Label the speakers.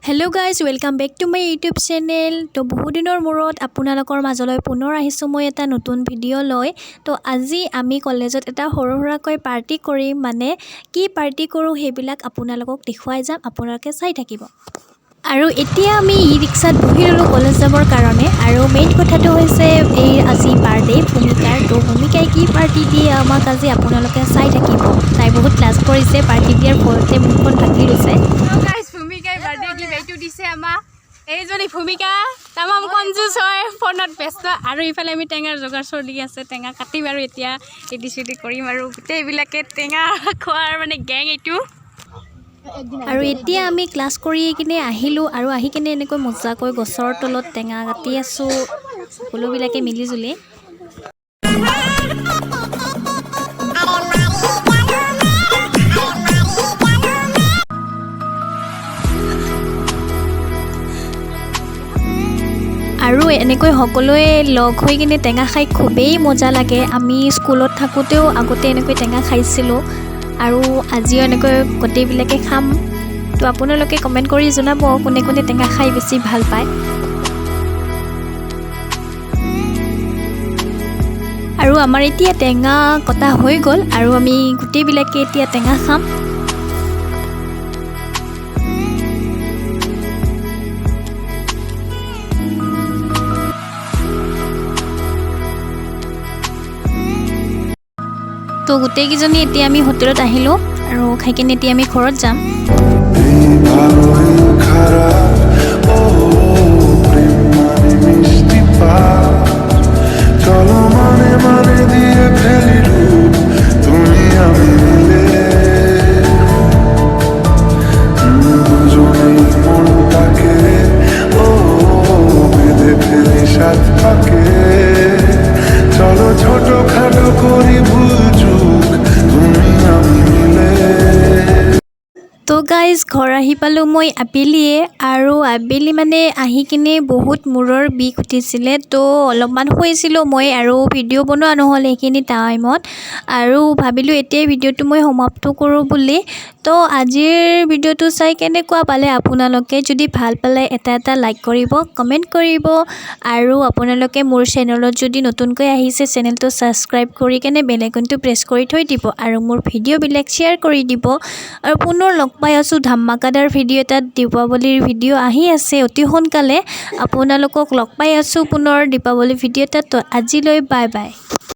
Speaker 1: Hello guys, welcome back to my YouTube channel. তো বহু দিনৰ মূৰত আপোনালোকৰ মাজলৈ পুনৰ আহিছো মই এটা নতুন ভিডিঅ' লৈ। তো আজি আমি কলেজত এটা সৰুকৈ পাৰ্টি কৰিম, মানে কি পাৰ্টি কৰো হেবিলাক আপোনালোকক দেখুৱাই যাম, আপোনালোকে চাই থাকিব। আৰু এতিয়া আমি ই-ৰিক্সাত বহি ললো কলেজ যাবৰ কাৰণে। আৰু মেইন কথাটো হৈছে এই আজি বাৰ্থডে ভূমিকাৰ। তো ভূমিকাই কি পাৰ্টি দিয়ে আমাক আজি আপোনালোকে চাই থাকিব। তাই বহুত লাজ কৰিছে, পাৰ্টি দিয়াৰ ফলতে মুখখন ঢাকি লৈছে।
Speaker 2: ভূমিকাই বাৰ্থডে গিফ্ট এইটো দিছে আমাক। এইজনী ভূমিকা তামাম কনজুচ হয়, ফোনত ব্যস্ত। আৰু ইফালে আমি টেঙাৰ যোগাৰ চলি আছে, টেঙা কাটিম আৰু এতিয়া ৰেডি চেডি কৰিম আৰু গোটেইবিলাকে টেঙা খোৱাৰ মানে গেং এইটো।
Speaker 1: আৰু এতিয়া আমি ক্লাছ কৰি কিনে আহিলোঁ আৰু আহি কিনে এনেকৈ মজাকৈ গছৰ তলত টেঙা কাটি আছোঁ সকলোবিলাকে মিলি জুলি। আৰু এনেকৈ সকলোৱে লগ হৈ কিনে টেঙা খাই খুবেই মজা লাগে। আমি স্কুলত থাকোঁতেও আগতে এনেকৈ টেঙা খাইছিলোঁ আৰু আজিও এনেকৈ গোটেইবিলাকে খাম। তো আপোনালোকে কমেণ্ট কৰি জনাব কোনে কোনে টেঙা খাই বেছি ভাল পায়। আৰু আমাৰ এতিয়া টেঙা কটা হৈ গ'ল আৰু আমি গোটেইবিলাকে এতিয়া টেঙা খাম। তো গোটেইকেইজনী এতিয়া আমি হোটেলত আহিলোঁ আৰু খাই কিনে এতিয়া আমি ঘৰত যাম। তো গাইজ ঘৰ আহি পালোঁ মই আবেলিয়ে, আৰু আবেলি মানে আহি কিনে বহুত মূৰৰ বিষ উঠিছিলে। তো অলপমান শুইছিলোঁ মই আৰু ভিডিঅ' বনোৱা নহ'ল সেইখিনি টাইমত, আৰু ভাবিলোঁ এতিয়াই ভিডিঅ'টো মই সমাপ্ত কৰোঁ বুলি। তো আজিৰ ভিডিঅ'টো চাই কেনেকুৱা পালে আপোনালোকে? যদি ভাল পালে এটা লাইক কৰিব, কমেণ্ট কৰিব, আৰু আপোনালোকে মোৰ চেনেলত যদি নতুনকৈ আহিছে চেনেলটো ছাবস্ক্ৰাইব কৰি কেনে বেল আইকনটো প্ৰেছ কৰি থৈ দিব, আৰু মোৰ ভিডিঅ'বিলাক শ্বেয়াৰ কৰি দিব। আৰু পুনৰ লগ পাই আছোঁ ধামাকাদাৰ ভিডিঅ' এটাত। দীপাৱলীৰ ভিডিঅ' আহি আছে অতি সোনকালে, আপোনালোকক লগ পাই আছোঁ পুনৰ দীপাৱলী ভিডিঅ' এটাত। তো আজিলৈ বাই বাই।